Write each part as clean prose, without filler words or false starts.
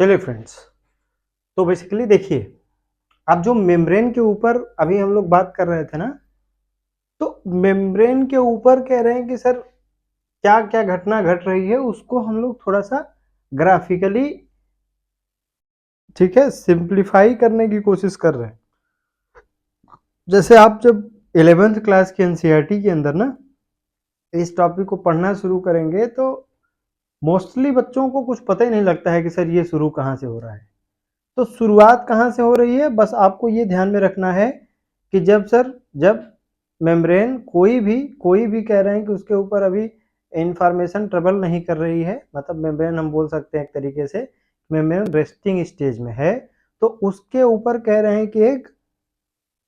चलिए फ्रेंड्स, तो बेसिकली देखिए, अब जो मेम्ब्रेन के ऊपर अभी हम लोग बात कर रहे थे ना, तो मेम्ब्रेन के ऊपर कह रहे हैं कि सर क्या क्या घटना घट रही है, उसको हम लोग थोड़ा सा ग्राफिकली, ठीक है, सिंप्लीफाई करने की कोशिश कर रहे हैं। जैसे आप जब 11th क्लास की एनसीईआरटी के अंदर ना इस टॉपिक को पढ़ना शुरू करेंगे तो मोस्टली बच्चों को कुछ पता ही नहीं लगता है कि सर ये शुरू कहाँ से हो रहा है। तो शुरुआत कहाँ से हो रही है, बस आपको ये ध्यान में रखना है कि जब मेम्ब्रेन कोई भी कह रहे हैं कि उसके ऊपर अभी इंफॉर्मेशन ट्रेवल नहीं कर रही है, मतलब मेम्ब्रेन हम बोल सकते हैं एक तरीके से मेम्ब्रेन रेस्टिंग स्टेज में है, तो उसके ऊपर कह रहे हैं कि एक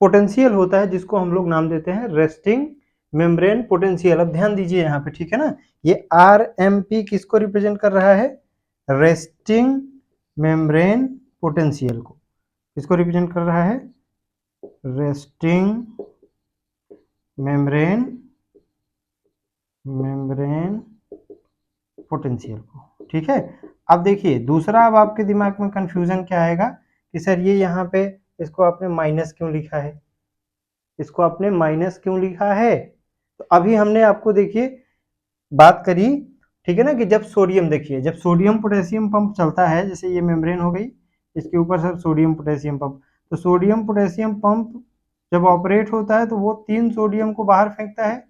पोटेंशियल होता है जिसको हम लोग नाम देते हैं रेस्टिंग मेम्ब्रेन पोटेंशियल। अब ध्यान दीजिए यहाँ पे, ठीक है ना, ये RMP किसको रिप्रेजेंट कर रहा है? रेस्टिंग मेम्ब्रेन पोटेंशियल को। किसको रिप्रेजेंट कर रहा है? रेस्टिंग मेम्ब्रेन पोटेंशियल को, ठीक है। अब देखिए दूसरा, अब आपके दिमाग में कंफ्यूजन क्या आएगा कि सर ये यहाँ पे इसको आपने माइनस क्यों लिखा है, इसको आपने माइनस क्यों लिखा है? तो अभी हमने आपको देखिए बात करी, ठीक है ना, कि जब सोडियम, देखिए जब सोडियम पोटेशियम पंप चलता है, जैसे ये मेम्ब्रेन हो गई, इसके ऊपर सर सोडियम पोटेशियम पंप, तो सोडियम पोटेशियम पंप जब ऑपरेट होता है तो वो 3 सोडियम को बाहर फेंकता है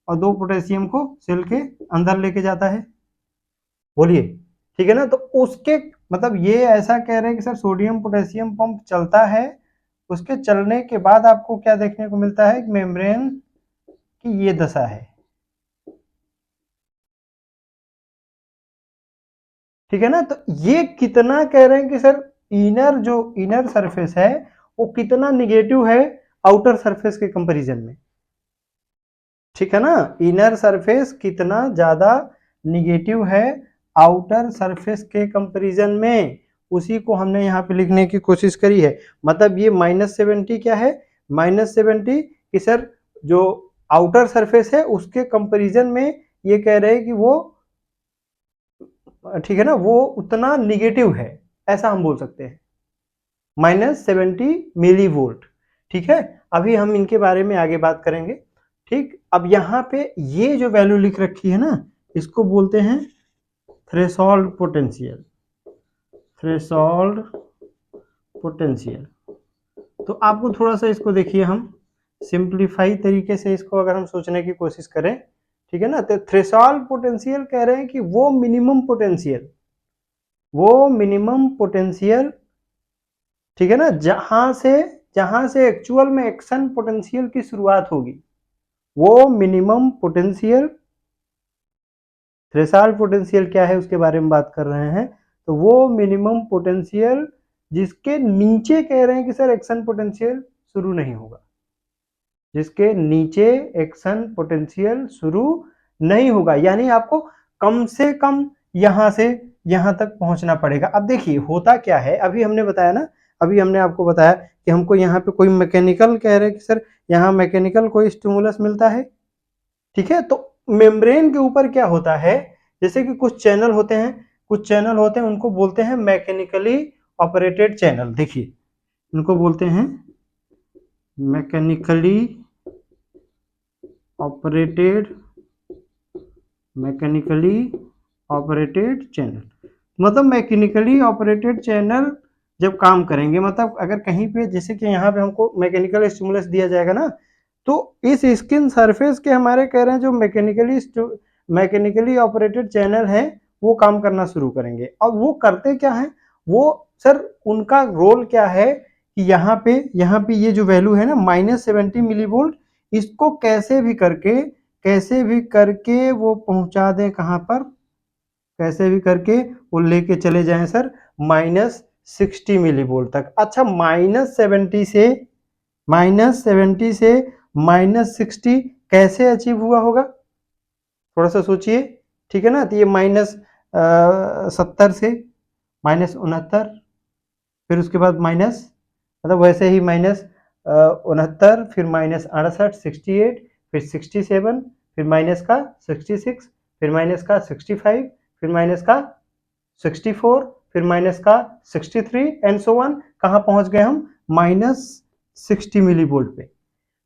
और 2 पोटेशियम को सेल के अंदर लेके जाता है। बोलिए, ठीक है ना। तो उसके मतलब ये ऐसा कह रहे हैं कि सर सोडियम पोटेशियम पंप चलता है, उसके चलने के बाद आपको क्या देखने को मिलता है? मेम्ब्रेन की ये दशा है, ठीक है ना। तो ये कितना कह रहे हैं कि सर जो इनर सरफेस है वो कितना निगेटिव है आउटर सरफेस के कंपैरिजन में, ठीक है ना। इनर सरफेस कितना ज्यादा निगेटिव है आउटर सरफेस के कंपैरिजन में, उसी को हमने यहाँ पे लिखने की कोशिश करी है। मतलब ये -70 क्या है? -70 कि सर जो आउटर सरफेस है उसके कंपैरिजन में ये कह रहे हैं कि वो, ठीक है ना, वो उतना निगेटिव है, ऐसा हम बोल सकते हैं। -70 मिली वोल्ट, ठीक है। अभी हम इनके बारे में आगे बात करेंगे, ठीक। अब यहाँ पे ये जो वैल्यू लिख रखी है ना, इसको बोलते हैं थ्रेशोल्ड पोटेंशियल, थ्रेशोल्ड पोटेंशियल। तो आपको थोड़ा सा इसको देखिए, हम सिंप्लीफाई तरीके से इसको अगर हम सोचने की कोशिश करें, ठीक है ना, तो थ्रेशोल्ड पोटेंशियल कह रहे हैं कि वो मिनिमम पोटेंशियल, ठीक है ना, जहां से एक्चुअल में एक्शन पोटेंशियल की शुरुआत होगी, वो मिनिमम पोटेंशियल। थ्रेशोल्ड पोटेंशियल क्या है उसके बारे में बात कर रहे हैं, तो वो मिनिमम पोटेंशियल जिसके नीचे कह रहे हैं कि सर एक्शन पोटेंशियल शुरू नहीं होगा, जिसके नीचे एक्शन पोटेंशियल शुरू नहीं होगा, यानी आपको कम से कम यहां से यहां तक पहुंचना पड़ेगा। अब देखिए होता क्या है, अभी हमने बताया ना, अभी हमने आपको बताया कि हमको यहाँ पे कोई मैकेनिकल कह रहे हैं कि सर यहाँ मैकेनिकल कोई स्टिमुलस मिलता है, ठीक है। तो मेम्ब्रेन के ऊपर क्या होता है, जैसे कि कुछ चैनल होते हैं उनको बोलते हैं मैकेनिकली ऑपरेटेड चैनल। देखिए उनको बोलते हैं mechanically operated mechanically operated channel. मतलब मैकेनिकली ऑपरेटेड चैनल जब काम करेंगे, मतलब अगर कहीं पे जैसे कि यहाँ पे हमको मैकेनिकल स्टिमुलस दिया जाएगा ना, तो इस स्किन सरफेस के हमारे कह रहे हैं जो मैकेनिकली ऑपरेटेड चैनल है वो काम करना शुरू करेंगे। अब वो करते क्या है, वो सर उनका रोल क्या है कि यहाँ पे ये जो वैल्यू है ना -70 मिली वोल्ट, इसको कैसे भी करके वो पहुंचा दें कहां पर, कैसे भी करके वो लेके चले जाएं सर -60 मिली वोल्ट तक। अच्छा, -70 से -60 कैसे अचीव हुआ होगा, थोड़ा सा सोचिए, ठीक है ना। तो ये -70 से -69, फिर उसके बाद माइनस, मतलब वैसे ही -69, फिर -68, 68, फिर 67, फिर माइनस का 66, फिर माइनस का 65, फिर माइनस का 64, फिर माइनस का 63 एंड सो ऑन, कहां पहुंच गए हम, -60 मिली वोल्ट पे।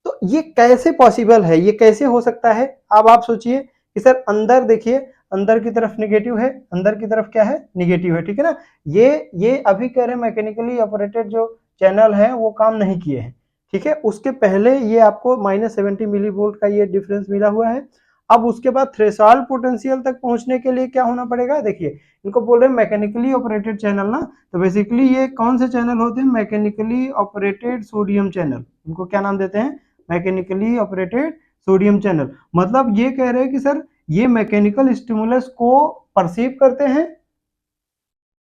तो ये कैसे पॉसिबल है, ये कैसे हो सकता है? अब आप सोचिए कि सर अंदर देखिए, अंदर की तरफ निगेटिव है, अंदर की तरफ क्या है, निगेटिव है, ठीक है ना। ये अभी कह रहे हैं मैकेनिकली ऑपरेटेड जो चैनल है वो काम नहीं किए हैं, ठीक है। उसके पहले ये आपको -70 मिली वोल्ट का ये डिफरेंस मिला हुआ है। अब उसके बाद थ्रेशोल्ड पोटेंशियल तक पहुंचने के लिए क्या होना पड़ेगा, देखिए इनको बोल रहे हैं मैकेनिकली ऑपरेटेड चैनल ना, तो बेसिकली ये कौन से चैनल होते हैं, मैकेनिकली ऑपरेटेड सोडियम चैनल, इनको क्या नाम देते हैं, मैकेनिकली ऑपरेटेड सोडियम चैनल। मतलब ये कह रहे हैं कि सर ये मैकेनिकल स्टिमुलस को परसीव करते हैं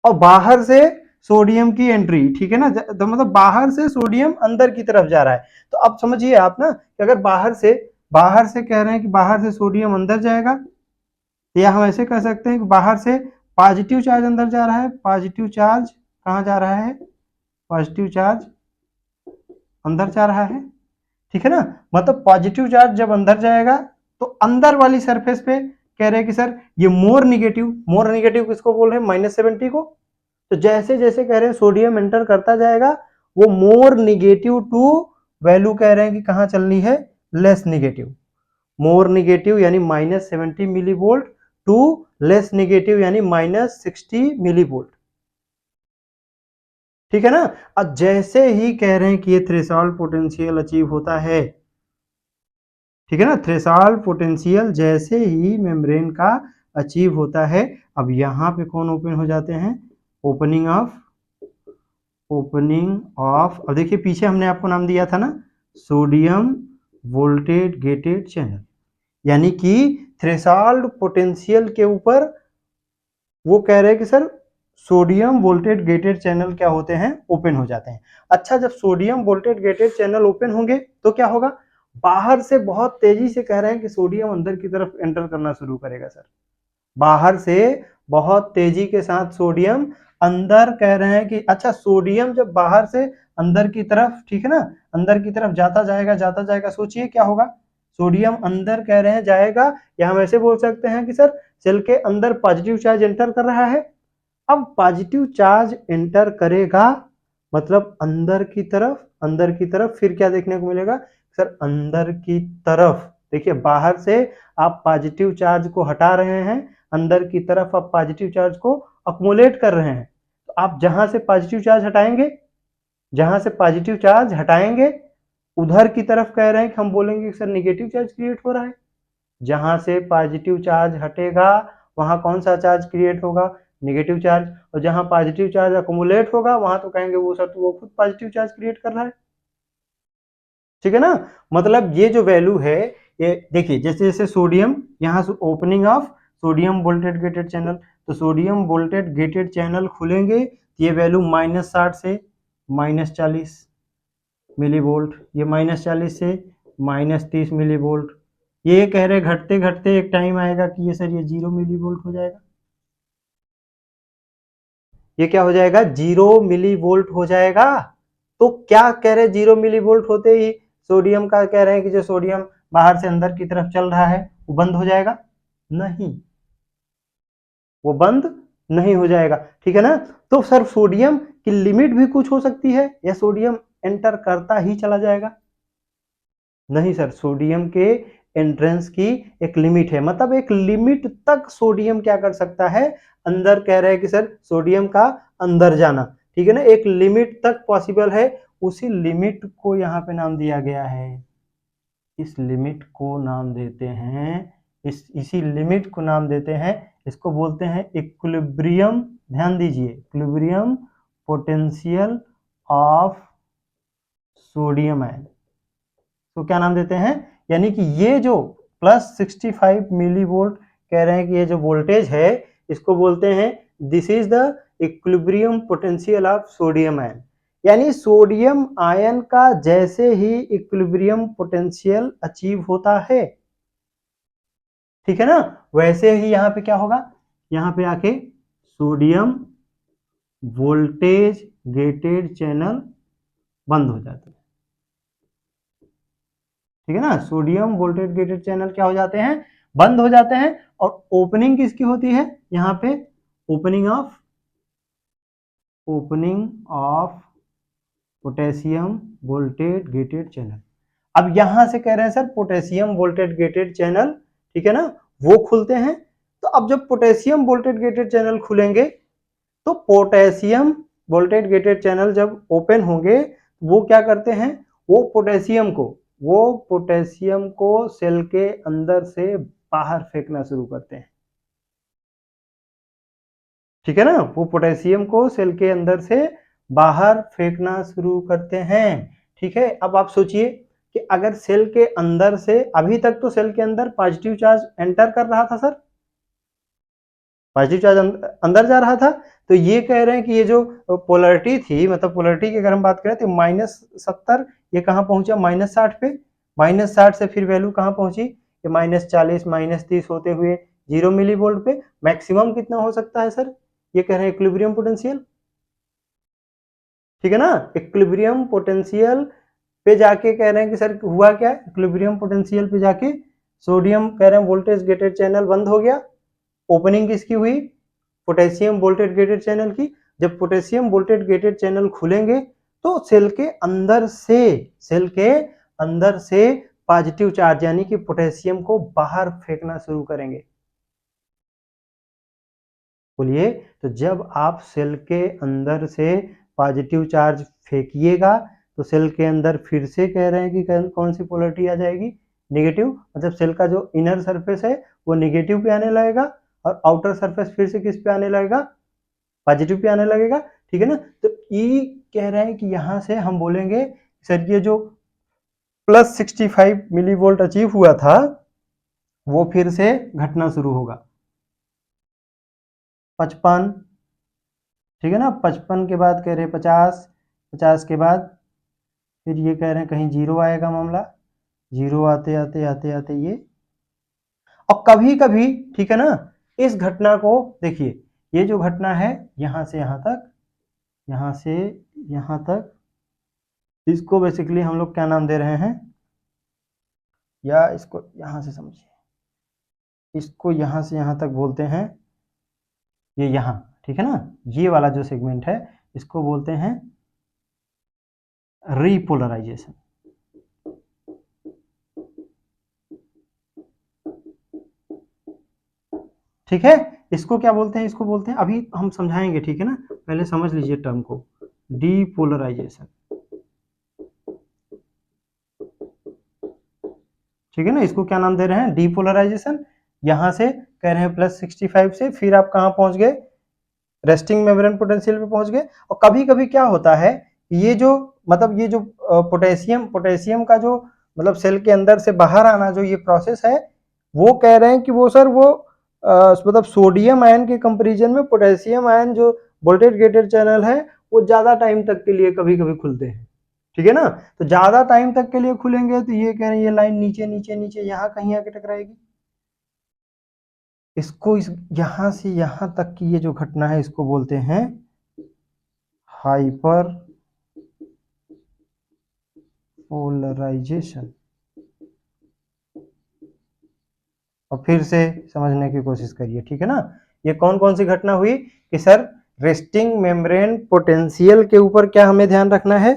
और बाहर से सोडियम की एंट्री, ठीक है ना, तो मतलब बाहर से सोडियम अंदर की तरफ जा रहा है। तो अब समझिए आप ना कि अगर बाहर से कह रहे हैं कि बाहर से सोडियम अंदर जाएगा, या हम ऐसे कह सकते हैं कि बाहर से पॉजिटिव चार्ज अंदर जा रहा है, पॉजिटिव चार्ज कहां जा रहा है, पॉजिटिव चार्ज अंदर जा रहा है, ठीक है ना। मतलब पॉजिटिव चार्ज जब अंदर जाएगा तो अंदर वाली सरफेस पे कह रहे हैं कि सर ये मोर निगेटिव किसको बोल रहे हैं, -70 को। तो जैसे जैसे कह रहे हैं सोडियम एंटर करता जाएगा वो मोर निगेटिव टू वैल्यू कह रहे हैं कि कहां चलनी है, लेस निगेटिव, मोर निगेटिव यानी -70 millivolt to less negative यानी -60 मिली वोल्ट, ठीक है ना। अब जैसे ही कह रहे हैं कि ये थ्रेशोल्ड पोटेंशियल अचीव होता है, ठीक है ना, थ्रेशोल्ड पोटेंशियल जैसे ही मेम्ब्रेन का अचीव होता है, अब यहां पे कौन ओपन हो जाते हैं, ओपनिंग ऑफ, अब देखिए पीछे हमने आपको नाम दिया था ना, सोडियम वोल्टेज गेटेड चैनल, यानी कि थ्रेशोल्ड पोटेंशियल के ऊपर वो कह रहे हैं कि sir sodium voltage gated channel क्या होते हैं, ओपन हो जाते हैं। अच्छा, जब sodium voltage gated channel open होंगे तो क्या होगा, बाहर से बहुत तेजी से कह रहे हैं कि सोडियम अंदर की तरफ एंटर करना शुरू करेगा सर, बाहर से बहुत तेजी के साथ सोडियम अंदर कह रहे हैं कि, अच्छा सोडियम जब बाहर से अंदर की तरफ, ठीक है ना, अंदर की तरफ जाता जाएगा, सोचिए क्या होगा, सोडियम अंदर कह रहे हैं जाएगा, या हम ऐसे बोल सकते हैं कि सर सेल के अंदर पॉजिटिव चार्ज एंटर कर रहा है। अब पॉजिटिव चार्ज एंटर करेगा मतलब अंदर की तरफ फिर क्या देखने को मिलेगा सर, अंदर की तरफ देखिए, बाहर से आप पॉजिटिव चार्ज को हटा रहे हैं, अंदर की तरफ आप पॉजिटिव चार्ज को अक्मुलेट कर रहे हैं। तो आप जहां से पॉजिटिव चार्ज हटाएंगे उधर की तरफ कह रहे हैं कि हम बोलेंगे कि सर निगेटिव चार्ज क्रिएट हो रहा है। जहां से पॉजिटिव चार्ज हटेगा वहां कौन सा चार्ज क्रिएट होगा, नेगेटिव चार्ज, और जहां पॉजिटिव चार्ज अकुमुलेट होगा वहां तो कहेंगे वो सर तो वो खुद पॉजिटिव चार्ज क्रिएट कर रहा है, ठीक है ना। मतलब ये जो वैल्यू है, ये देखिए जैसे जैसे सोडियम यहाँ से opening of sodium voltage gated channel, तो सोडियम वोल्टेज गेटेड चैनल खुलेंगे, ये वैल्यू -60 से -40 मिली वोल्ट, ये -40 से -30 मिली वोल्ट, ये कह रहे घटते घटते एक टाइम आएगा कि ये सर ये 0 मिली वोल्ट हो जाएगा, ये क्या हो जाएगा, 0 मिली वोल्ट हो जाएगा। तो क्या कह रहे हैं, 0 मिली वोल्ट होते ही सोडियम का कह रहे हैं कि जो सोडियम बाहर से अंदर की तरफ चल रहा है वो बंद हो जाएगा, नहीं, वो बंद नहीं हो जाएगा, ठीक है ना। तो सर सोडियम की लिमिट भी कुछ हो सकती है या सोडियम एंटर करता ही चला जाएगा, नहीं सर, सोडियम के एंट्रेंस की एक लिमिट है, मतलब एक लिमिट तक सोडियम क्या कर सकता है, अंदर कह रहे हैं कि सर सोडियम का अंदर जाना, ठीक है ना, एक लिमिट तक पॉसिबल है। उसी लिमिट को यहाँ पे नाम दिया गया है, इस लिमिट को नाम देते हैं, इसी लिमिट को नाम देते हैं, इसको बोलते हैं इक्विलिब्रियम, ध्यान दीजिए, equilibrium potential of sodium ion, तो क्या नाम देते हैं, यानी कि ये जो +65 मिली वोल्ट कह रहे हैं कि ये जो वोल्टेज है इसको बोलते हैं this is the equilibrium potential of sodium ion, यानी सोडियम आयन का जैसे ही इक्विलिब्रियम पोटेंशियल अचीव होता है, ठीक है ना, वैसे ही यहां पे क्या होगा, यहां पे आके सोडियम वोल्टेज गेटेड चैनल बंद हो जाते हैं, ठीक है ना, सोडियम वोल्टेज गेटेड चैनल क्या हो जाते हैं, बंद हो जाते हैं। और ओपनिंग किसकी होती है, यहाँ पे opening of opening of potassium voltage gated channel. अब यहां से कह रहे हैं sir potassium voltage gated channel, ठीक है ना, वो खुलते हैं। तो अब जब पोटेशियम वोल्टेज गेटेड चैनल खुलेंगे तो पोटेशियम वोल्टेज गेटेड चैनल जब ओपन होंगे वो क्या करते हैं, वो पोटेशियम को सेल के अंदर से बाहर फेंकना शुरू करते हैं, ठीक है ना, वो पोटेशियम को सेल के अंदर से बाहर फेंकना शुरू करते हैं, ठीक है। अब आप सोचिए कि अगर सेल के अंदर से, अभी तक तो सेल के अंदर पॉजिटिव चार्ज एंटर कर रहा था सर, पॉजिटिव चार्ज अंदर जा रहा था, तो ये कह रहे हैं कि ये जो पोलरिटी थी, मतलब पोलरिटी की अगर हम बात करें तो -70, ये कहाँ पहुंचा -60 पे, -60 से फिर वैल्यू कहाँ पहुंची, ये -40 -30 होते हुए 0 मिली वोल्ट पे। मैक्सिमम कितना हो सकता है सर, ये कह रहे हैं इक्विलिब्रियम पोटेंशियल, ठीक है ना। इक्विलिब्रियम पोटेंशियल पे जाके कह रहे हैं कि सर हुआ क्या, इक्विलिब्रियम पोटेंशियल पे जाके सोडियम कह रहे हैं वोल्टेज गेटेड चैनल बंद हो गया, ओपनिंग किसकी हुई, पोटेशियम वोल्टेज गेटेड चैनल की। जब पोटेशियम वोल्टेज गेटेड चैनल खुलेंगे तो सेल के अंदर से पॉजिटिव चार्ज यानी कि पोटेशियम को बाहर फेंकना शुरू करेंगे। बोलिए, तो जब आप सेल के अंदर से पॉजिटिव चार्ज फेंकिएगा तो सेल के अंदर फिर से कह रहे हैं कि कौन सी पोलरिटी आ जाएगी, नेगेटिव, मतलब सेल का जो इनर सरफेस है वो नेगेटिव पे आने लगेगा और आउटर सरफेस फिर से किस पे आने लगेगा, पॉजिटिव पे आने लगेगा, ठीक है ना। तो ई कह रहे हैं कि यहां से हम बोलेंगे सर ये जो +65 मिली वोल्ट अचीव हुआ था वो फिर से घटना शुरू होगा, 55, ठीक है ना, 55 के बाद कह रहे हैं 50, 50 के बाद फिर ये कह रहे हैं कहीं 0 आएगा मामला, 0 आते आते आते आते ये, और कभी कभी, ठीक है ना, इस घटना को देखिए, ये जो घटना है यहां से यहां तक, यहां से यहां तक, इसको बेसिकली हम लोग क्या नाम दे रहे हैं, या इसको यहां से समझिए, इसको यहां से यहां तक बोलते हैं, ये यहां, ठीक है ना, ये वाला जो सेगमेंट है इसको बोलते हैं रीपोलराइजेशन, ठीक है। इसको क्या बोलते हैं, इसको बोलते हैं, अभी हम समझाएंगे, ठीक है ना, पहले समझ लीजिए टर्म को, डीपोलराइजेशन, ठीक है ना, इसको क्या नाम दे रहे हैं, डीपोलराइजेशन। यहां से कह रहे हैं +65 से फिर आप कहां पहुंच गए, रेस्टिंग मेम्ब्रेन पोटेंशियल पे पहुंच गए। और कभी कभी क्या होता है, ये जो मतलब ये जो पोटेशियम का जो मतलब सेल के अंदर से बाहर आना जो ये प्रोसेस है, वो कह रहे हैं कि वो सर वो मतलब सोडियम आयन के कंपैरिजन में पोटेशियम आयन जो वोल्टेज गेटेड चैनल है वो ज्यादा टाइम तक के लिए कभी कभी खुलते हैं, ठीक है ना। तो ज्यादा टाइम तक के लिए खुलेंगे तो ये कह रहे हैं ये लाइन नीचे नीचे नीचे यहाँ कहीं आके टकराएगी, इसको यहां से यहां तक की ये जो घटना है इसको बोलते हैं हाइपर पोलराइजेशन। और फिर से समझने की कोशिश करिए, ठीक है ना। ये कौन कौन सी घटना हुई कि सर रेस्टिंग मेम्ब्रेन पोटेंशियल के ऊपर क्या हमें ध्यान रखना है,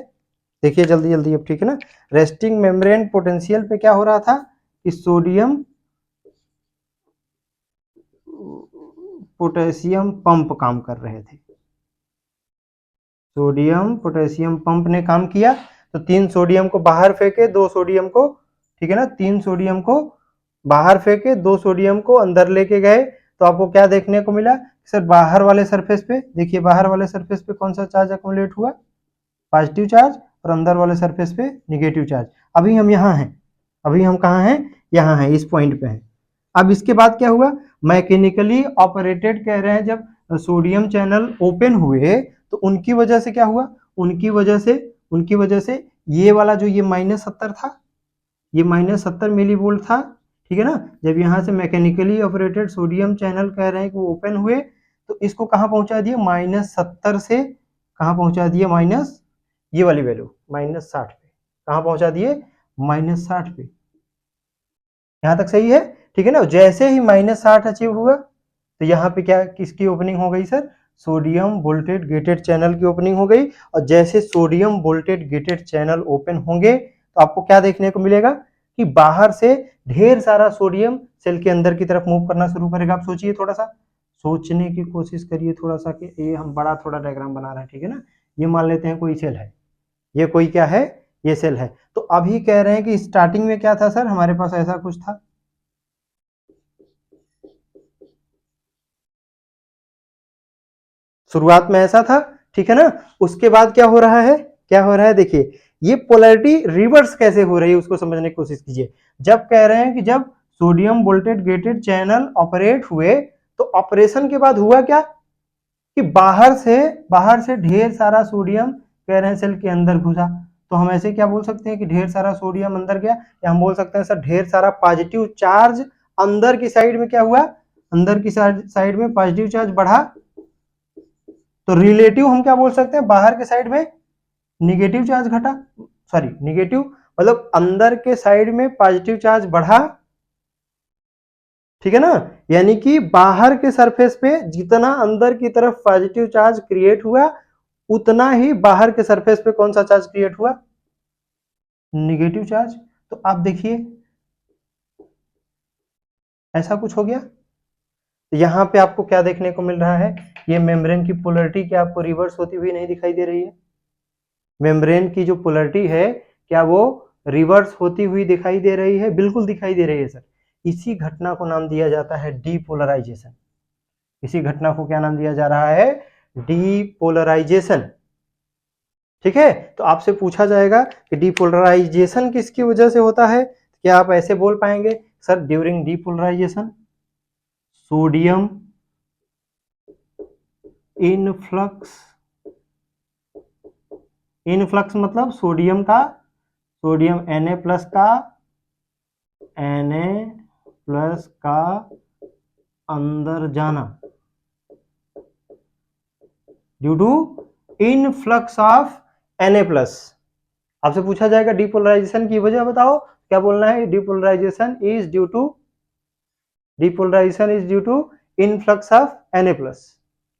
देखिए जल्दी जल्दी अब, ठीक है ना। रेस्टिंग मेम्ब्रेन पोटेंशियल पे क्या हो रहा था कि सोडियम पोटेशियम पंप काम कर रहे थे, सोडियम पोटेशियम पंप ने काम किया। तो 3 सोडियम को बाहर फेंके, 2 सोडियम को, ठीक है ना, 3 सोडियम को बाहर फेंके, 2 सोडियम को अंदर लेके गए। तो आपको क्या देखने को मिला सर, बाहर वाले सरफेस पे देखिए, बाहर वाले सरफेस पे कौन सा चार्ज अकोमोडेट हुआ, पॉजिटिव चार्ज, और अंदर वाले सरफेस पे निगेटिव चार्ज। अभी हम यहाँ हैं, अभी हम कहाँ हैं, यहाँ हैं, इस पॉइंट पे हैं। अब इसके बाद क्या हुआ, मैकेनिकली ऑपरेटेड कह रहे हैं, जब सोडियम चैनल ओपन हुए तो उनकी वजह से क्या हुआ, उनकी वजह से ये वाला जो ये -70 था, ये -70 मिली वोल्ट था, ठीक है ना। जब यहाँ से मैकेनिकली ऑपरेटेड सोडियम चैनल कह रहे हैं कि वो ओपन हुए तो इसको कहाँ पहुंचा दिया, -70 से कहाँ पहुंचा दिया, माइनस ये वाली वैल्यू -60 पे, कहाँ पहुंचा दिए, -60 पे। यहां तक सही है, ठीक है ना। जैसे ही -60 अचीव हुआ तो यहाँ पे क्या किसकी ओपनिंग हो गई sir, sodium vaulted gated channel की ओपनिंग हो गई, और जैसे sodium vaulted gated channel open होंगे तो आपको क्या देखने को मिलेगा कि बाहर से ढेर सारा सोडियम सेल के अंदर की तरफ मूव करना शुरू करेगा। आप सोचिए, थोड़ा सा सोचने की कोशिश करिए थोड़ा सा, कि ये हम बड़ा थोड़ा डायग्राम बना रहे हैं, ठीक है ना। ये मान लेते हैं कोई सेल है, ये कोई क्या है, ये सेल है। तो अभी कह रहे हैं कि स्टार्टिंग में क्या था सर, हमारे पास ऐसा कुछ था, शुरुआत में ऐसा था, ठीक है ना। उसके बाद क्या हो रहा है, क्या हो रहा है, देखिए ये पोलैरिटी रिवर्स कैसे हो रही है उसको समझने की कोशिश कीजिए। जब कह रहे हैं कि जब sodium vaulted gated channel operate हुए, तो ऑपरेशन के बाद हुआ क्या कि बाहर से ढेर सारा सोडियम कह रहे हैं सेल के अंदर घुसा। तो हम ऐसे क्या बोल सकते हैं कि ढेर सारा सोडियम अंदर गया, या हम बोल सकते हैं सर ढेर सारा पॉजिटिव चार्ज अंदर की साइड में क्या हुआ, अंदर की साइड में पॉजिटिव चार्ज बढ़ा। तो रिलेटिव हम क्या बोल सकते हैं, बाहर के साइड में निगेटिव चार्ज घटा, सॉरी निगेटिव मतलब अंदर के साइड में पॉजिटिव चार्ज बढ़ा, ठीक है ना। यानी कि बाहर के सरफेस पे जितना अंदर की तरफ पॉजिटिव चार्ज क्रिएट हुआ, उतना ही बाहर के सरफेस पे कौन सा चार्ज क्रिएट हुआ, निगेटिव चार्ज। तो आप देखिए ऐसा कुछ हो गया। यहां पे आपको क्या देखने को मिल रहा है, ये मेम्ब्रेन की पोलैरिटी क्या आपको रिवर्स होती हुई नहीं दिखाई दे रही है। मेम्ब्रेन की जो पोलैरिटी है क्या वो रिवर्स होती हुई दिखाई दे रही है, बिल्कुल दिखाई दे रही है सर। इसी घटना को नाम दिया जाता है डीपोलराइजेशन। इसी घटना को क्या नाम दिया जा रहा है, डीपोलराइजेशन, ठीक है। तो आपसे पूछा जाएगा कि डीपोलराइजेशन किसकी वजह से होता है, क्या आप ऐसे बोल पाएंगे sir, during depolarization sodium influx, influx मतलब सोडियम का, सोडियम Na+ का अंदर जाना, due to influx of Na+। आपसे पूछा जाएगा डीपोलराइजेशन की वजह बताओ, क्या बोलना है, depolarization is due to influx of Na+।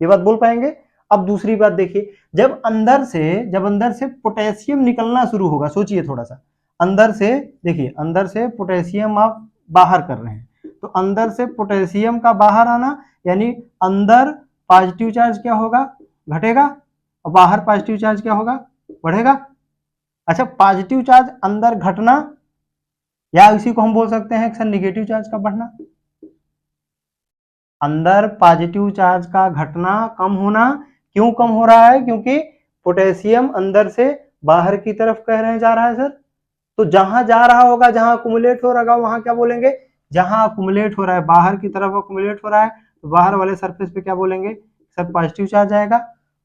ये बात बोल पाएंगे। अब दूसरी बात देखिए, जब अंदर से पोटेशियम निकलना शुरू होगा, सोचिए थोड़ा सा, अंदर से देखिए, अंदर से पोटेशियम आप बाहर कर रहे हैं, तो अंदर से पोटेशियम का बाहर आना, यानी अंदर पॉजिटिव चार्ज क्या होगा, घटेगा, और बाहर पॉजिटिव चार्ज क्या होगा, बढ़ेगा। अच्छा, पॉजिटिव चार्ज अंदर घटना, या इसी को हम बोल सकते हैं सर निगेटिव चार्ज का बढ़ना। अंदर पॉजिटिव चार्ज का घटना, कम होना, क्यों कम हो रहा है, क्योंकि पोटेशियम अंदर से बाहर की तरफ कह रहे हैं जा रहा है सर। तो जहां जा रहा होगा, जहां अकुमुलेट हो रहा, वहां क्या बोलेंगे, जहां अकुमुलेट हो रहा है, बाहर की तरफ अकुमुलेट हो रहा है, तो बाहर वाले सरफेस पे क्या बोलेंगे सर, पॉजिटिव चार्ज आएगा।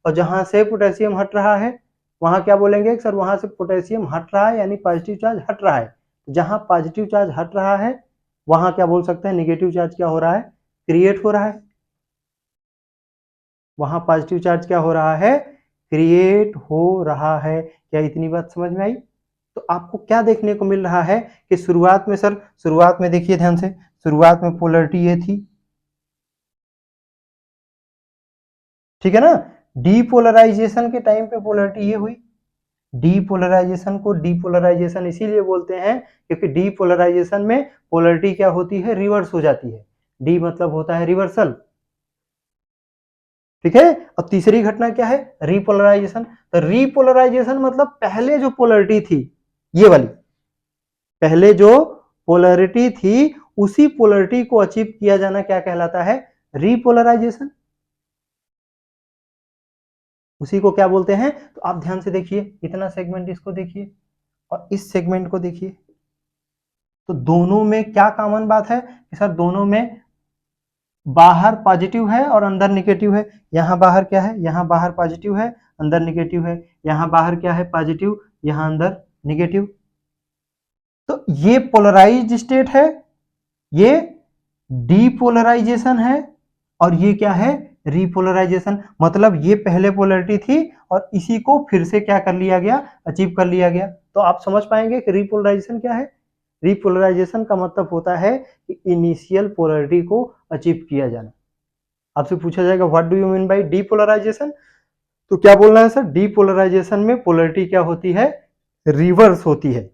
और जहां से पोटेशियम हट रहा है, वहां क्या बोलेंगे सर, वहां से पोटेशियम हट रहा है, यानी पॉजिटिव चार्ज हट रहा है। जहां पॉजिटिव चार्ज हट रहा है, वहां क्या बोल सकते हैं, निगेटिव चार्ज क्या हो रहा है, क्रिएट हो रहा है। वहां पॉजिटिव चार्ज क्या हो रहा है, क्रिएट हो रहा है। क्या इतनी बात समझ में आई। तो आपको क्या देखने को मिल रहा है कि शुरुआत में सर, शुरुआत में देखिए ध्यान से, शुरुआत में पोलैरिटी ये थी, ठीक है ना। डीपोलराइजेशन के टाइम पे पोलैरिटी ये हुई। डीपोलराइजेशन को डीपोलराइजेशन इसीलिए बोलते हैं क्योंकि डीपोलराइजेशन में पोलैरिटी क्या होती है, रिवर्स हो जाती है। डी मतलब होता है रिवर्सल, ठीक है। अब तीसरी घटना क्या है, रीपोलराइजेशन। तो रीपोलराइजेशन मतलब पहले जो पोलैरिटी थी, ये वाली पहले जो पोलैरिटी थी, उसी पोलैरिटी को अचीव किया जाना क्या कहलाता है, रीपोलराइजेशन। उसी को क्या बोलते हैं। तो आप ध्यान से देखिए, इतना सेगमेंट इसको देखिए और इस सेगमेंट को देखिए, तो दोनों में क्या कॉमन बात है कि सर दोनों में बाहर पॉजिटिव है और अंदर निगेटिव है। यहां बाहर क्या है, यहां बाहर पॉजिटिव है, अंदर निगेटिव है। यहां बाहर क्या है, पॉजिटिव, यहां अंदर निगेटिव। तो ये पोलराइज्ड स्टेट है, ये डीपोलराइजेशन है, और ये क्या है, रीपोलराइजेशन। मतलब ये पहले पोलैरिटी थी और इसी को फिर से क्या कर लिया गया, अचीव कर लिया गया। तो आप समझ पाएंगे कि रीपोलराइजेशन क्या है। रीपोलराइजेशन का मतलब होता है कि इनिशियल पोलैरिटी को अचीव किया जाना। आपसे पूछा जाएगा what do you mean by depolarization, तो क्या बोलना है सर, डीपोलराइजेशन में पोलरिटी क्या होती है, रिवर्स होती है।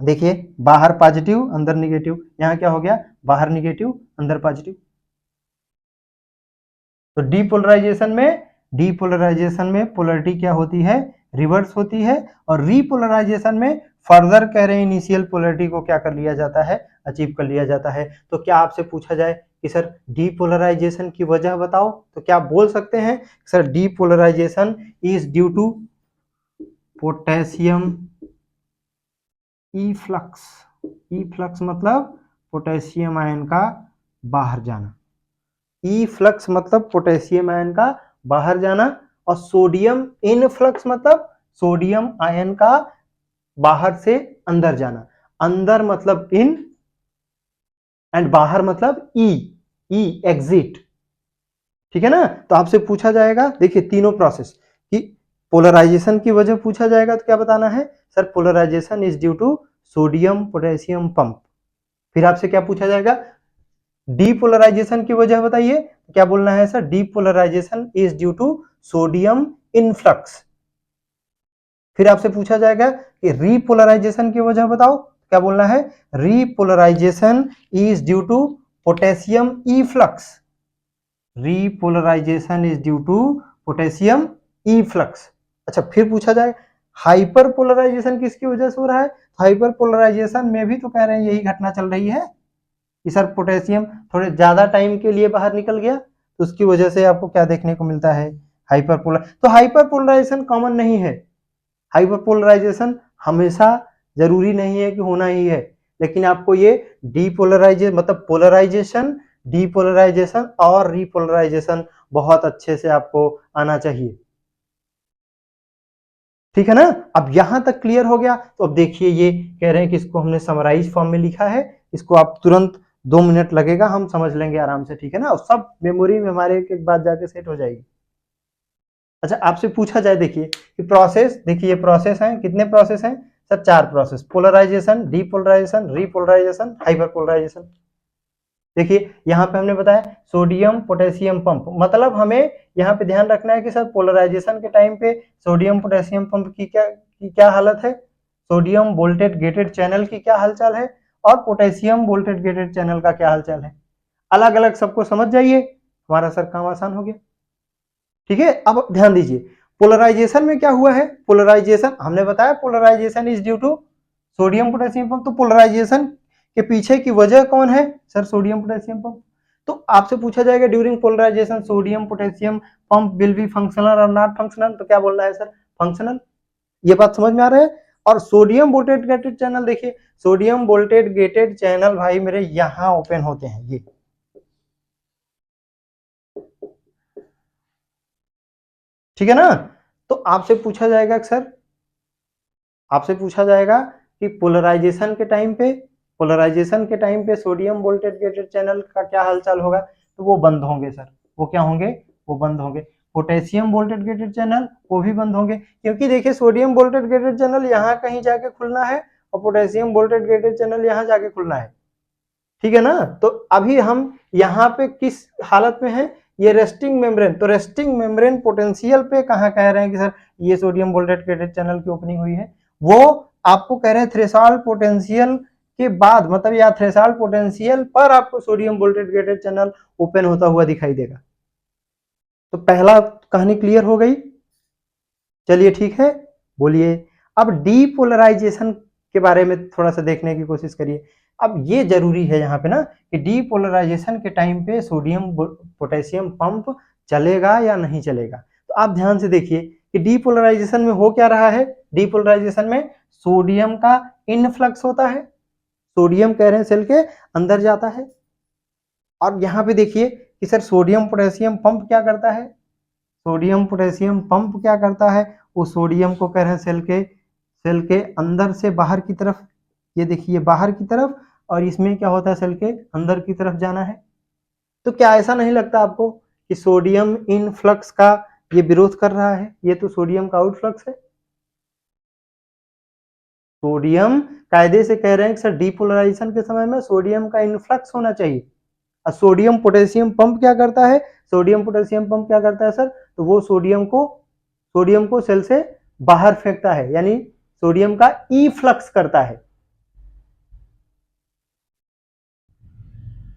देखिए बाहर पॉजिटिव अंदर निगेटिव, यहां क्या हो गया, बाहर निगेटिव अंदर पॉजिटिव। तो डीपोलराइजेशन में पोलरिटी क्या होती है, रिवर्स होती है। और रीपोलराइजेशन में फर्दर कह रहे हैं इनिशियल पोलरिटी को क्या कर लिया जाता है, अचीव कर लिया जाता है। तो क्या आपसे पूछा जाए कि सर डीपोलराइजेशन की वजह बताओ, तो क्या बोल सकते हैं sir, depolarization is due to potassium efflux. Efflux मतलब पोटेशियम आयन का बाहर जाना, ई फ्लक्स मतलब पोटेशियम आयन का बाहर जाना, और सोडियम इनफ्लक्स मतलब सोडियम आयन का बाहर से अंदर जाना। अंदर मतलब इन एंड बाहर मतलब ई एग्जिट, ठीक है ना। तो आपसे पूछा जाएगा, देखिए तीनों प्रोसेस कि पोलराइजेशन की वजह पूछा जाएगा तो क्या बताना है sir, polarization is due to sodium potassium pump. फिर आपसे क्या पूछा जाएगा, डीपोलराइजेशन की वजह बताइए, क्या बोलना है sir, depolarization is due to sodium influx. फिर आपसे पूछा जाएगा कि रीपोलराइजेशन की वजह बताओ, क्या बोलना है, repolarization is due to potassium efflux. Repolarization is due to potassium efflux. अच्छा फिर पूछा जाए हाइपर पोलराइजेशन किसकी वजह से हो रहा है, हाइपर पोलराइजेशन में भी तो कह रहे हैं यही घटना चल रही है कि सर पोटेशियम थोड़े ज्यादा टाइम के लिए बाहर निकल गया, तो उसकी वजह से आपको क्या देखने को मिलता है, हाइपरपोलर। तो हाइपरपोलराइजेशन कॉमन नहीं है, हाइपरपोलराइजेशन हमेशा जरूरी नहीं है कि होना ही है, लेकिन आपको ये डीपोलराइजेशन मतलब पोलराइजेशन, डीपोलराइजेशन और रीपोलराइजेशन बहुत अच्छे से आपको आना चाहिए, ठीक है ना। अब यहां तक क्लियर हो गया। तो अब देखिए ये कह रहे हैं कि इसको हमने समराइज फॉर्म में लिखा है, इसको आप तुरंत 2 मिनट लगेगा, हम समझ लेंगे आराम से, ठीक है ना, और सब मेमोरी में हमारे एक एक बात जाके सेट हो जाएगी। अच्छा आपसे पूछा जाए, देखिए कि प्रोसेस, देखिए ये प्रोसेस है, कितने प्रोसेस हैं sir, 4 process, polarization, depolarization, repolarization, hyperpolarization. देखिए यहाँ पे हमने बताया सोडियम पोटेशियम पंप, मतलब हमें यहाँ पे ध्यान रखना है कि सर पोलराइजेशन के टाइम पे सोडियम पोटेशियम पंप की क्या हालत है, सोडियम वोल्टेज गेटेड चैनल की क्या हालचाल है, और पोटेशियम वोल्टेज गेटेड चैनल का क्या हालचाल है। अलग अलग सबको समझ जाइए, हमारा सर काम आसान हो गया, ठीक है। अब ध्यान दीजिए पोलराइजेशन में क्या हुआ है, पोलराइजेशन हमने बताया polarization is due to sodium potassium pump, तो पोलराइजेशन के पीछे की वजह कौन है सर, सोडियम पोटेशियम पंप। तो आपसे पूछा जाएगा during polarization sodium potassium pump will be functional और नॉट फंक्शनल, तो क्या बोलना है सर, फंक्शनल। ये बात समझ में आ रहा है। और सोडियम वोल्टेज गेटेड चैनल, देखिए सोडियम वोल्टेज गेटेड चैनल भाई मेरे यहां ओपन होते हैं, ये ठीक है ना। तो आपसे पूछा जाएगा सर, आपसे पूछा जाएगा कि पोलराइजेशन के टाइम पे सोडियम वोल्टेज गेटेड चैनल का क्या हालचाल होगा, तो वो बंद होंगे सर, वो क्या होंगे, वो बंद होंगे। पोटेशियम वोल्टेज गेटेड चैनल वो भी बंद होंगे, क्योंकि देखिए सोडियम वोल्टेज गेटेड चैनल यहाँ कहीं जाके खुलना है और पोटेशियम वोल्टेज गेटेड चैनल यहाँ जाके खुलना है, ठीक है ना। तो अभी हम यहाँ पे किस हालत में है, ये रेस्टिंग मेम्ब्रेन, तो रेस्टिंग मेम्ब्रेन पोटेंशियल पे कहाँ कह रहे हैं कि सर ये सोडियम वोल्टेज गेटेड चैनल की ओपनिंग हुई है, वो आपको कह रहे हैं थ्रेशोल्ड पोटेंशियल के बाद, मतलब या थ्रेशोल्ड पोटेंशियल पर आपको sodium voltage gated channel open होता हुआ दिखाई देगा। तो पहला कहानी क्लियर हो गई, चलिए ठीक है, बोलिए अब डीपोलराइजेशन के बारे में थोड़ा सा देखने की कोशिश करिए। अब ये जरूरी है यहाँ पे ना कि डीपोलराइजेशन के टाइम पे सोडियम पोटेशियम पंप चलेगा या नहीं चलेगा। तो आप ध्यान से देखिए कि डीपोलराइजेशन में हो क्या रहा है, डीपोलराइजेशन में सोडियम का इनफ्लक्स होता है, सोडियम कह रहे हैं सेल के अंदर जाता है। और यहाँ पे देखिए कि सर सोडियम पोटेशियम पंप क्या करता है, सोडियम पोटेशियम पंप क्या करता है, वो सोडियम को कह रहे हैं सेल के अंदर से बाहर की तरफ, ये देखिए बाहर की तरफ, और इसमें क्या होता है सेल के अंदर की तरफ जाना है। तो क्या ऐसा नहीं लगता आपको कि सोडियम इनफ्लक्स का ये विरोध कर रहा है, ये तो सोडियम का आउटफ्लक्स है। सोडियम कायदे से कह रहे हैं कि सर डीपोलराइजेशन के समय में सोडियम का इनफ्लक्स होना चाहिए, सोडियम पोटेशियम पंप क्या करता है, सोडियम पोटेशियम पंप क्या करता है सर, तो वो सोडियम को सेल से बाहर फेंकता है, यानी सोडियम का ई फ्लक्स करता है,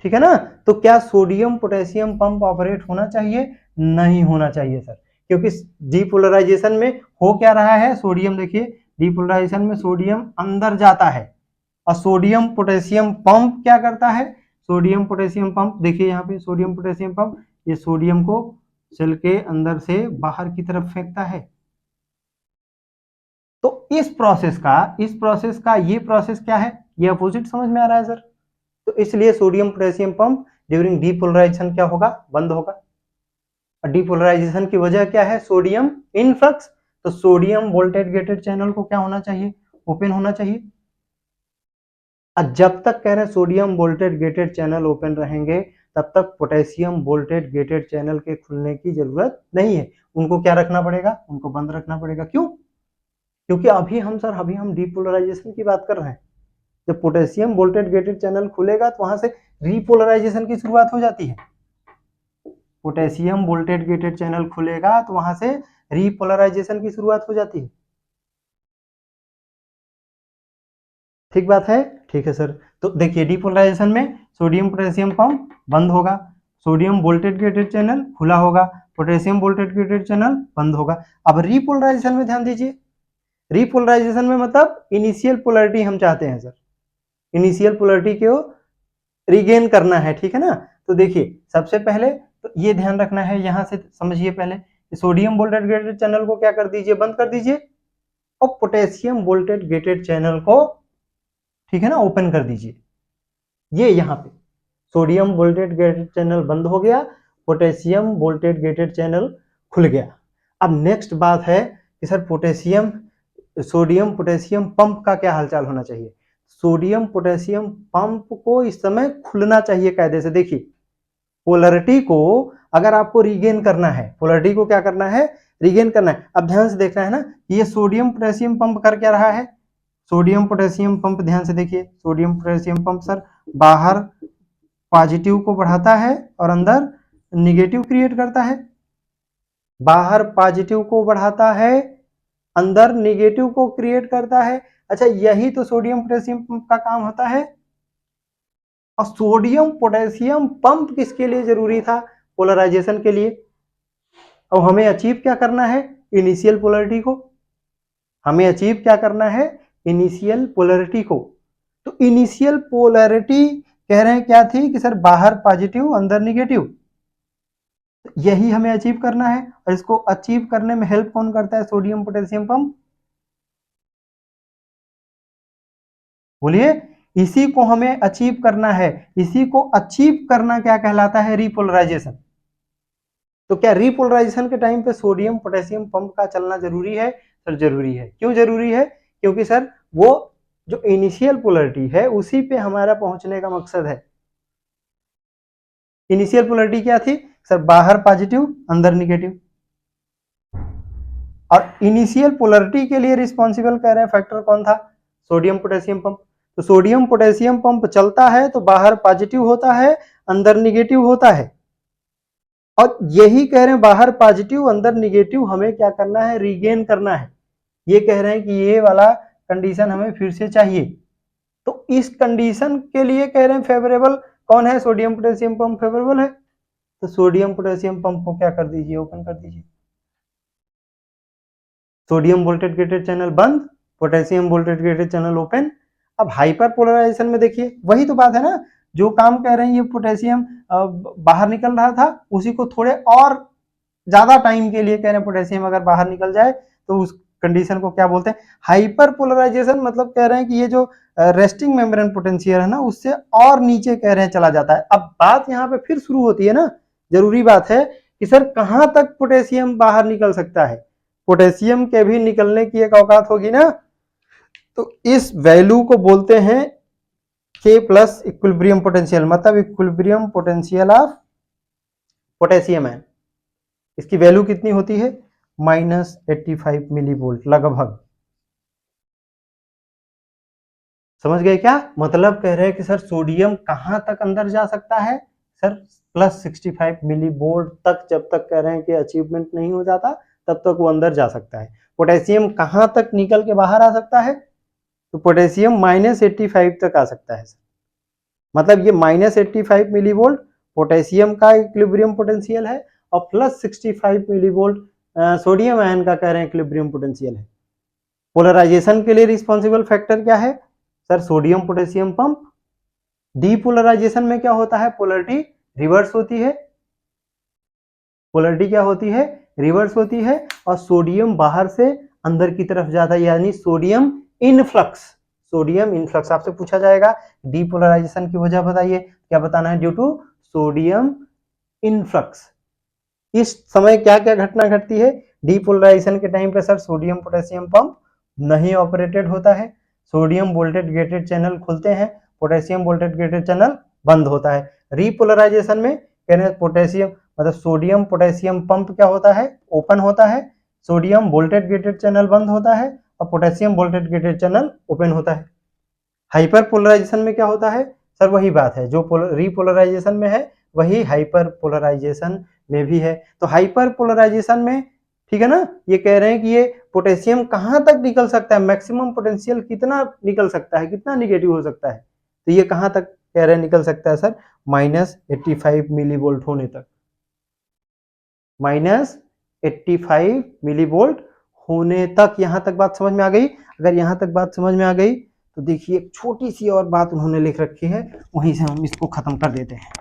ठीक है ना। तो क्या सोडियम पोटेशियम पंप ऑपरेट होना चाहिए, नहीं होना चाहिए सर, क्योंकि डीपोलराइजेशन में हो क्या रहा है, सोडियम देखिए डीपोलराइजेशन में सोडियम अंदर जाता है और सोडियम पोटेशियम पंप क्या करता है, सोडियम पोटेशियम पंप देखिए यहाँ पे सोडियम पोटेशियम पंप ये सोडियम को सेल के अंदर से बाहर की तरफ फेंकता है। तो इस प्रोसेस का ये प्रोसेस क्या है, ये अपोजिट समझ में आ रहा है सर। तो इसलिए sodium potassium pump during depolarization क्या होगा, बंद होगा। डीपोलराइजेशन की वजह क्या है, सोडियम इनफ्लक्स, तो सोडियम वोल्टेज गेटेड चैनल को क्या होना चाहिए, ओपन होना चाहिए। अब जब तक कह रहे हैं sodium voltage gated channel open रहेंगे तब तक पोटेशियम वोल्टेज गेटेड चैनल के खुलने की जरूरत नहीं है, उनको क्या रखना पड़ेगा, उनको बंद रखना पड़ेगा। क्यों, क्योंकि अभी हम डीपोलराइजेशन की बात कर रहे हैं। जब पोटेशियम वोल्टेज गेटेड चैनल खुलेगा तो वहां से रीपोलराइजेशन की शुरुआत हो जाती है। पोटेशियम वोल्टेज गेटेड चैनल खुलेगा तो वहां से रीपोलराइजेशन की शुरुआत हो जाती है। ठीक बात है, ठीक है सर। तो देखिए डीपोलराइजेशन में सोडियम पोटेशियम पंप बंद होगा, सोडियम वोल्टेज गेटेड चैनल खुला होगा, पोटेशियम वोल्टेज गेटेड चैनल बंद होगा। अब रीपोलराइजेशन में ध्यान दीजिए, रीपोलराइजेशन में मतलब इनिशियल पोलैरिटी हम चाहते हैं सर, इनिशियल पोलैरिटी को रिगेन करना है, ठीक है ना। तो देखिए सबसे पहले तो ये ध्यान रखना है, यहां से समझिए पहले सोडियम वोल्टेज गेटेड चैनल को क्या कर दीजिए, बंद कर दीजिए, और पोटेशियम वोल्टेज गेटेड चैनल को, ठीक है ना, ओपन कर दीजिए। ये यहाँ पे सोडियम वोल्टेज गेटेड चैनल बंद हो गया, पोटेशियम वोल्टेज गेटेड चैनल खुल गया। अब नेक्स्ट बात है कि सर सोडियम पोटेशियम पंप का क्या हालचाल होना चाहिए। सोडियम पोटेशियम पंप को इस समय खुलना चाहिए कायदे से। देखिए पोलैरिटी को अगर आपको रिगेन करना है, पोलैरिटी को क्या करना है, रिगेन करना है। अब ध्यान से देखना है ना, ये सोडियम पोटेशियम पंप कर क्या रहा है, सोडियम पोटेशियम पंप ध्यान से देखिए, सोडियम पोटेशियम पंप सर बाहर पॉजिटिव को बढ़ाता है और अंदर निगेटिव क्रिएट करता है, बाहर पॉजिटिव को बढ़ाता है अंदर निगेटिव को क्रिएट करता है। अच्छा यही तो सोडियम पोटेशियम पंप का काम होता है। और सोडियम पोटेशियम पंप किसके लिए जरूरी था, पोलराइजेशन के लिए। और हमें अचीव क्या करना है, इनिशियल पोलैरिटी को, हमें अचीव क्या करना है, इनिशियल पोलैरिटी को। तो इनिशियल पोलैरिटी कह रहे हैं क्या थी कि सर बाहर पॉजिटिव अंदर निगेटिव, यही हमें अचीव करना है। और इसको अचीव करने में हेल्प कौन करता है, सोडियम पोटेशियम पंप। बोलिए, इसी को हमें अचीव करना है, इसी को अचीव करना क्या कहलाता है, रीपोलराइजेशन। तो क्या रीपोलराइजेशन के टाइम पे सोडियम पोटेशियम पंप का चलना जरूरी है, सर जरूरी है। क्यों जरूरी है, क्योंकि सर वो जो इनिशियल पोलैरिटी है उसी पे हमारा पहुंचने का मकसद है। इनिशियल पोलैरिटी क्या थी सर, बाहर पॉजिटिव अंदर निगेटिव। और इनिशियल पोलैरिटी के लिए रिस्पॉन्सिबल कह रहे हैं फैक्टर कौन था, सोडियम पोटेशियम पंप। तो सोडियम पोटेशियम पंप चलता है तो बाहर पॉजिटिव होता है अंदर निगेटिव होता है। और यही कह रहे हैं बाहर पॉजिटिव अंदर निगेटिव हमें क्या करना है, रीगेन करना है। ये कह रहे हैं कि ये वाला कंडीशन हमें फिर से चाहिए। तो इस कंडीशन के लिए कह रहे हैं फेवरेबल कौन है, सोडियम पोटेशियम पंप फेवरेबल है। तो सोडियम पोटेशियम पंप को क्या कर दीजिए, ओपन कर दीजिए। सोडियम वोल्टेज गेटेड चैनल बंद, potassium voltage gated channel open. अब हाइपर पोलराइजेशन में देखिए वही तो बात है ना, जो काम कह रहे हैं ये पोटेशियम बाहर निकल रहा था उसी को थोड़े और ज्यादा टाइम के लिए कह रहे हैं पोटेशियम अगर बाहर निकल जाए तो उस कंडीशन को क्या बोलते हैं, हाइपर पोलराइजेशन। मतलब कह रहे हैं कि ये जो रेस्टिंग मेम्ब्रेन पोटेंशियल है ना उससे और नीचे कह रहे हैं चला जाता है। अब बात यहाँ पे फिर शुरू होती है ना, जरूरी बात है कि सर कहां तक पोटेशियम बाहर निकल सकता है, पोटेशियम के भी निकलने की एक औकात होगी ना। तो इस वैल्यू को बोलते हैं K प्लस इक्विलिब्रियम पोटेंशियल, मतलब इक्विलिब्रियम पोटेंशियल ऑफ पोटेशियम है। इसकी वैल्यू कितनी होती है, -85 मिली वोल्ट लगभग। समझ गए क्या, मतलब कह रहे हैं कि सर सोडियम कहां तक अंदर जा सकता है, सर प्लस 65 मिली वोल्ट तक जब तक कह रहे हैं कि अचीवमेंट नहीं हो जाता तब तक वो अंदर जा सकता है। पोटेशियम कहां तक निकल के बाहर आ सकता है? तो पोटेशियम -85 तक आ सकता है। मतलब ये -85 मिली वोल्ट पोटेशियम का इक्विलिब्रियम पोटेंशियल है और plus 65 millivolt sodium ion का कह रहे हैं इक्विलिब्रियम पोटेंशियल है। पोलराइजेशन के लिए रिस्पॉन्सिबल फैक्टर क्या है? Sir sodium potassium pump. Depolarization में क्या होता है? पोलरिटी रिवर्स होती है। पोलरिटी क्या होती है? रिवर्स होती है और सोडियम बाहर से अंदर की तरफ जाता है, यानी सोडियम इनफ्लक्स। सोडियम इनफ्लक्स आपसे पूछा जाएगा डीपोलराइजेशन की वजह बताइए, क्या बताना है? Due to sodium influx. इस समय क्या क्या घटना घटती है? डीपोलराइजेशन के टाइम पे सर सोडियम पोटेशियम पंप नहीं ऑपरेटेड होता है, सोडियम वोल्टेज गेटेड चैनल खुलते हैं, पोटेशियम वोल्टेज गेटेड चैनल बंद होता है। रीपोलराइजेशन में कह रहे हैं पोटेशियम मतलब सोडियम पोटेशियम पंप क्या होता है? ओपन होता है, सोडियम वोल्टेज गेटेड चैनल बंद होता है और potassium voltage gated channel open होता है। हाइपर पोलराइजेशन में क्या होता है? सर वही बात है जो रीपोलराइजेशन में है वही हाइपर पोलराइजेशन में भी है। तो हाइपर पोलराइजेशन में ठीक है ना, ये कह रहे हैं कि ये पोटेशियम कहां तक निकल सकता है, मैक्सिमम पोटेंशियल कितना निकल सकता है, कितना निगेटिव हो सकता है? तो ये कहां तक कह रहे हैं निकल सकता है सर? -85 मिली वोल्ट होने तक। -85 मिली वोल्ट होने तक। यहां तक बात समझ में आ गई? अगर यहां तक बात समझ में आ गई तो देखिए एक छोटी सी और बात उन्होंने लिख रखी है, वहीं से हम इसको खत्म कर देते हैं।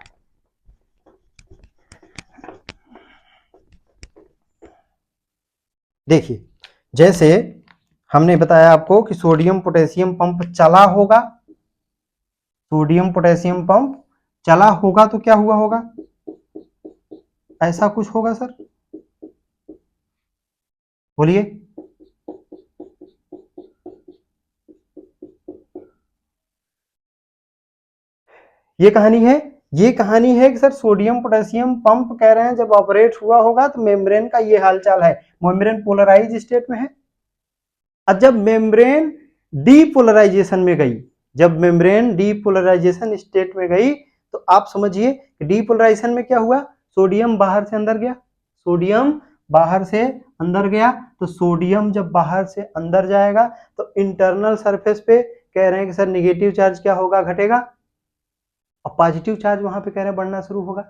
देखिए जैसे हमने बताया आपको कि सोडियम पोटेशियम पंप चला होगा, सोडियम पोटेशियम पंप चला होगा तो क्या हुआ होगा? ऐसा कुछ होगा सर, बोलिए। ये कहानी है, ये कहानी है कि सर सोडियम पोटेशियम पंप कह रहे हैं जब ऑपरेट हुआ होगा तो मेम्ब्रेन का ये हालचाल है, मेम्ब्रेन पोलराइज स्टेट में है। और जब मेम्ब्रेन डीपोलराइजेशन में गई, जब मेम्ब्रेन डीपोलराइजेशन स्टेट में गई तो आप समझिए डीपोलराइजेशन में क्या हुआ? सोडियम बाहर से अंदर गया, सोडियम बाहर से अंदर गया। तो सोडियम जब बाहर से अंदर जाएगा तो इंटरनल सरफेस पे कह रहे हैं कि सर निगेटिव चार्ज क्या होगा? घटेगा, और पॉजिटिव चार्ज वहां पे कह रहे हैं बढ़ना शुरू होगा।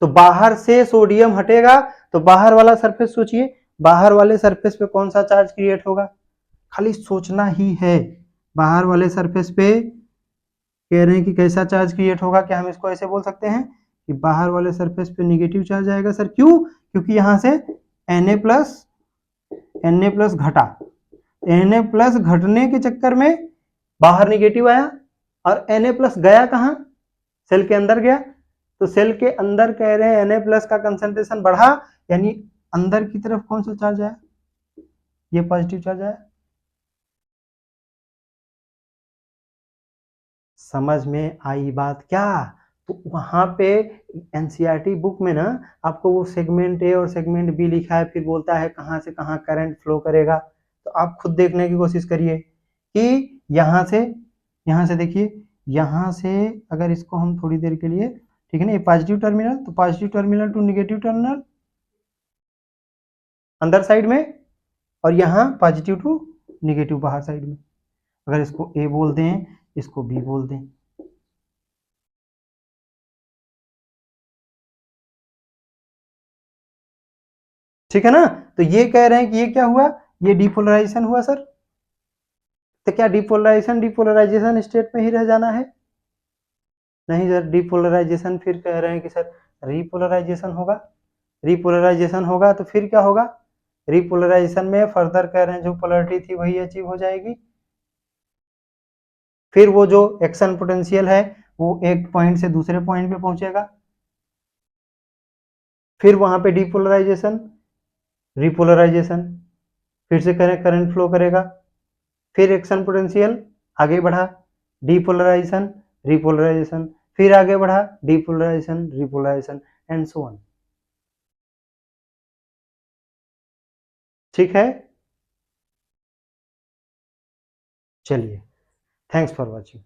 तो बाहर से सोडियम हटेगा तो बाहर वाला सरफेस सोचिए, बाहर वाले सरफेस पे कौन सा चार्ज क्रिएट होगा? खाली सोचना ही है। बाहर वाले सरफेस पे कह रहे हैं कि कैसा चार्ज क्रिएट होगा? क्या हम इसको ऐसे बोल सकते हैं कि बाहर वाले सरफेस पे निगेटिव चार्ज आएगा? सर क्यों? क्योंकि यहां से Na+ घटा, Na+ घटने के चक्कर में बाहर निगेटिव आया और Na+ गया कहां? सेल के अंदर गया। तो सेल के अंदर कह रहे हैं Na+ का कंसंट्रेशन बढ़ा, यानी अंदर की तरफ कौन सा चार्ज आया? ये पॉजिटिव चार्ज आया। समझ में आई बात क्या? तो वहां पे एनसीईआरटी बुक में ना आपको वो सेगमेंट ए और सेगमेंट बी लिखा है, फिर बोलता है कहां से कहां करंट फ्लो करेगा। तो आप खुद देखने की कोशिश करिए कि यहां से देखिए, यहां से अगर इसको हम थोड़ी देर के लिए ठीक है ना, ये पॉजिटिव टर्मिनल, तो positive terminal to negative terminal अंदर साइड में, और यहाँ पॉजिटिव टू निगेटिव बाहर साइड में। अगर इसको ए बोल दें, इसको बी बोल दें, ठीक है ना। तो ये कह रहे हैं कि ये क्या हुआ? ये डिपोलराइजेशन हुआ सर। तो क्या डिपोलराइजेशन स्टेट में ही रह जाना है? नहीं सर, डिपोलराइजेशन फिर कह रहे हैं कि सर रीपोलराइजेशन होगा। रीपोलराइजेशन होगा तो फिर क्या होगा? रीपोलराइजेशन में फर्दर कह रहे हैं जो पोलरिटी थी वही अचीव हो जाएगी। फिर वो जो एक्शन पोटेंशियल है वो एक पॉइंट से दूसरे पॉइंट पे पहुंचेगा, फिर वहां पे डिपोलराइजेशन, रिपोलराइजेशन, फिर से करंट फ्लो करेगा, फिर एक्शन पोटेंशियल आगे बढ़ा, डिपोलराइजेशन, रिपोलराइजेशन, फिर आगे बढ़ा, depolarization, repolarization and so on. ठीक है, चलिए, थैंक्स फॉर वॉचिंग।